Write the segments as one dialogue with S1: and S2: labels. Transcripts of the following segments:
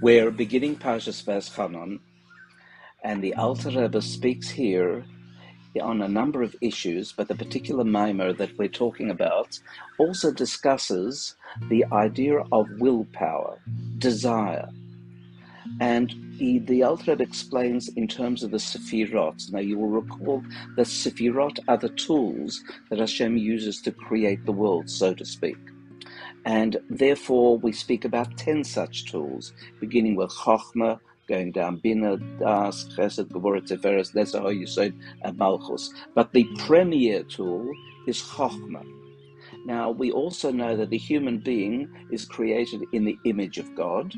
S1: We're beginning Parshas VAETCHANAN, and the Alter Rebbe speaks here on a number of issues, but the particular mimer that we're talking about also discusses the idea of willpower, desire. And the Alter Rebbe explains in terms of the Sefirot. Now you will recall that Sefirot are the tools that Hashem uses to create the world, so to speak. And therefore we speak about 10 such tools, beginning with Chochmah, going down Bina, Das, Chesed, Gevurah, Tiferes, Netzach, Yesod, and Malchus. But the premier tool is Chochmah. Now we also know that the human being is created in the image of God,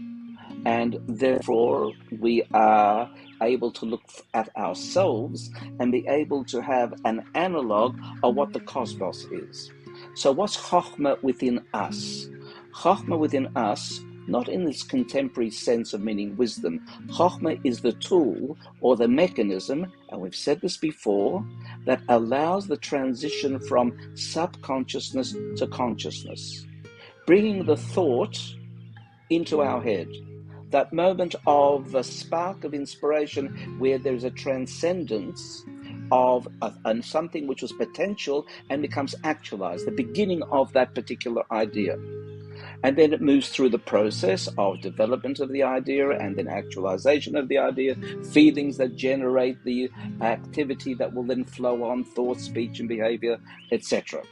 S1: and therefore we are able to look at ourselves and be able to have an analog of what the cosmos is. So what's Chochmah within us? Chochmah within us, not in this contemporary sense of meaning wisdom. Chochmah is the tool or the mechanism, and we've said this before, that allows the transition from subconsciousness to consciousness, bringing the thought into our head. That moment of a spark of inspiration where there's a transcendence of something which was potential and becomes actualized, the beginning of that particular idea. And then it moves through the process of development of the idea and then actualization of the idea, feelings that generate the activity that will then flow on, thought, speech, and behavior, etc.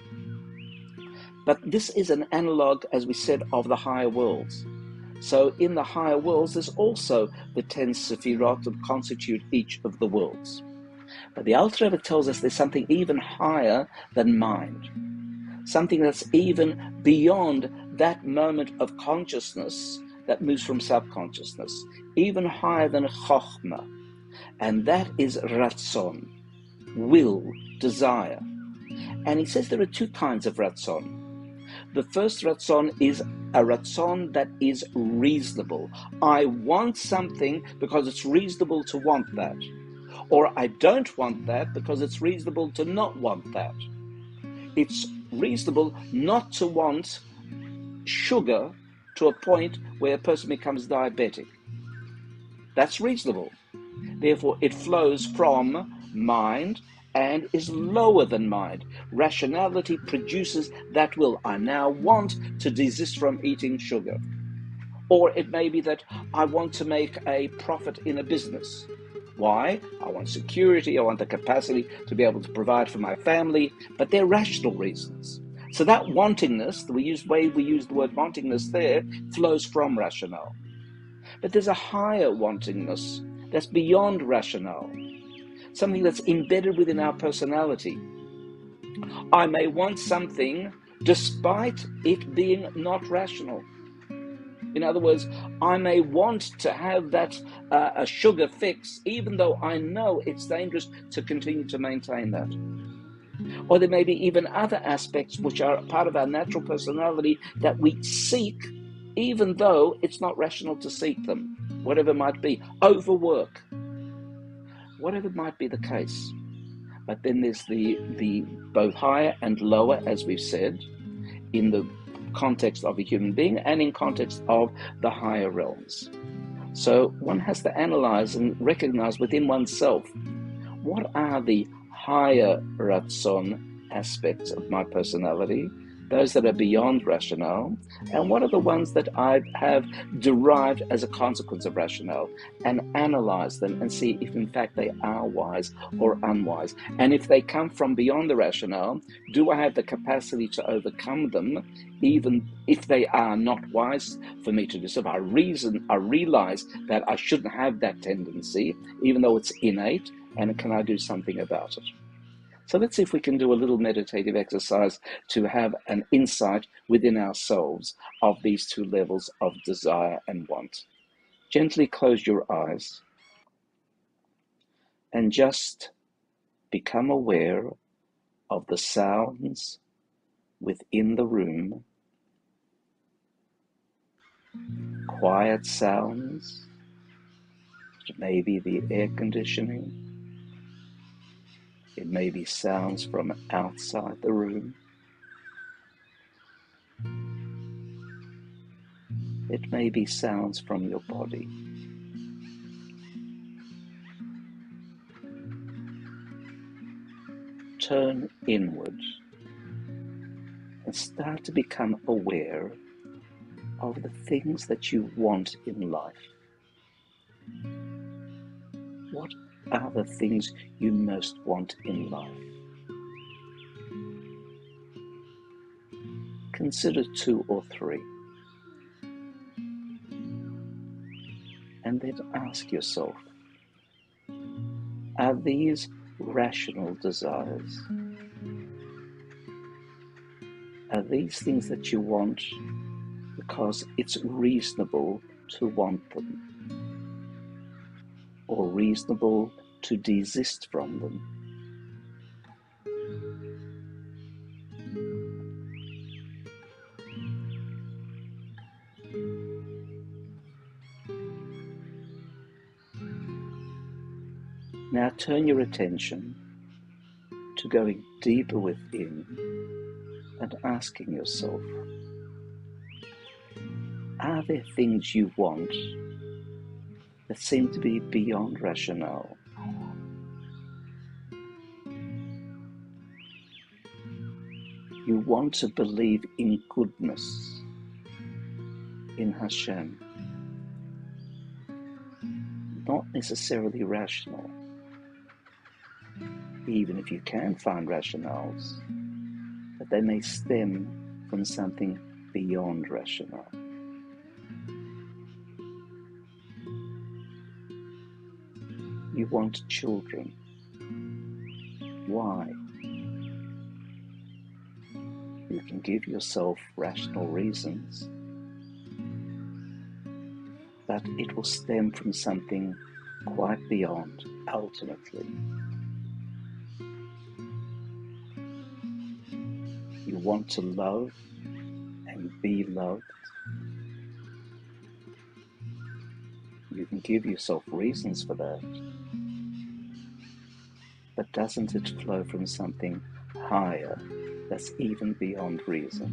S1: But this is an analog, as we said, of the higher worlds. So in the higher worlds, there's also the 10 Sefirot that constitute each of the worlds. But the Alter Rebbe tells us there's something even higher than mind, something that's even beyond that moment of consciousness that moves from subconsciousness, even higher than Chochmah, and that is Ratzon, will, desire. And he says there are two kinds of Ratzon. The first Ratzon is a Ratzon that is reasonable. I want something because it's reasonable to want that. Or I don't want that because it's reasonable to not want that. It's reasonable not to want sugar to a point where a person becomes diabetic. That's reasonable. Therefore, it flows from mind and is lower than mind. Rationality produces that will. I now want to desist from eating sugar. Or it may be that I want to make a profit in a business. Why? I want security, I want the capacity to be able to provide for my family, but they're rational reasons. So that wantingness, the way we use the word wantingness there, flows from rationale. But there's a higher wantingness that's beyond rationale, something that's embedded within our personality. I may want something despite it being not rational. In other words, I may want to have that a sugar fix, even though I know it's dangerous to continue to maintain that. Or there may be even other aspects which are part of our natural personality that we seek, even though it's not rational to seek them, whatever it might be. Overwork, whatever might be the case. But then there's the both higher and lower, as we've said, in the context of a human being and in context of the higher realms. So one has to analyze and recognize within oneself, what are the higher Ratzon aspects of my personality, those that are beyond rationale, and what are the ones that I have derived as a consequence of rationale, and analyze them and see if in fact they are wise or unwise. And if they come from beyond the rationale, do I have the capacity to overcome them, even if they are not wise for me to do so? I realize that I shouldn't have that tendency, even though it's innate, and can I do something about it? So let's see if we can do a little meditative exercise to have an insight within ourselves of these two levels of desire and want. Gently close your eyes and just become aware of the sounds within the room, quiet sounds, maybe the air conditioning. It may be sounds from outside the room. It may be sounds from your body. Turn inward and start to become aware of the things that you want in life. What are the things you most want in life? Consider 2 or 3. And then ask yourself, are these rational desires? Are these things that you want because it's reasonable to want them, or reasonable to desist from them? Now turn your attention to going deeper within and asking yourself, are there things you want that seem to be beyond rationale? You want to believe in goodness, in Hashem, not necessarily rational, even if you can find rationales, but they may stem from something beyond rationale. You want children. Why? You can give yourself rational reasons, but it will stem from something quite beyond, ultimately. You want to love and be loved. You can give yourself reasons for that, but doesn't it flow from something higher that's even beyond reason?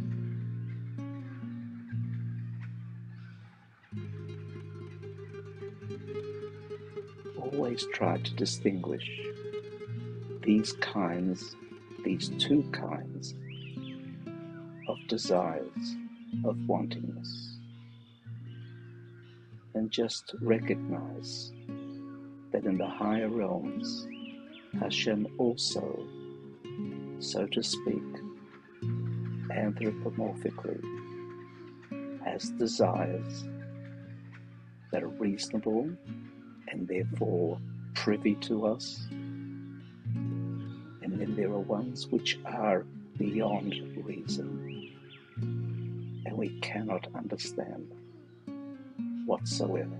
S1: Always try to distinguish these two kinds of desires, of wantingness, and just recognize that in the higher realms, Hashem also, so to speak, anthropomorphically, has desires that are reasonable and therefore privy to us. And then there are ones which are beyond reason, and we cannot understand whatsoever.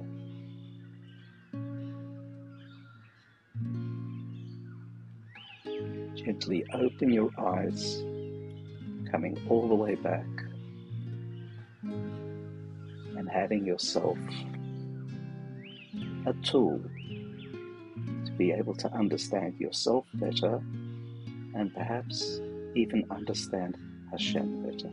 S1: Gently open your eyes, coming all the way back, and having yourself a tool to be able to understand yourself better, and perhaps even understand Hashem better.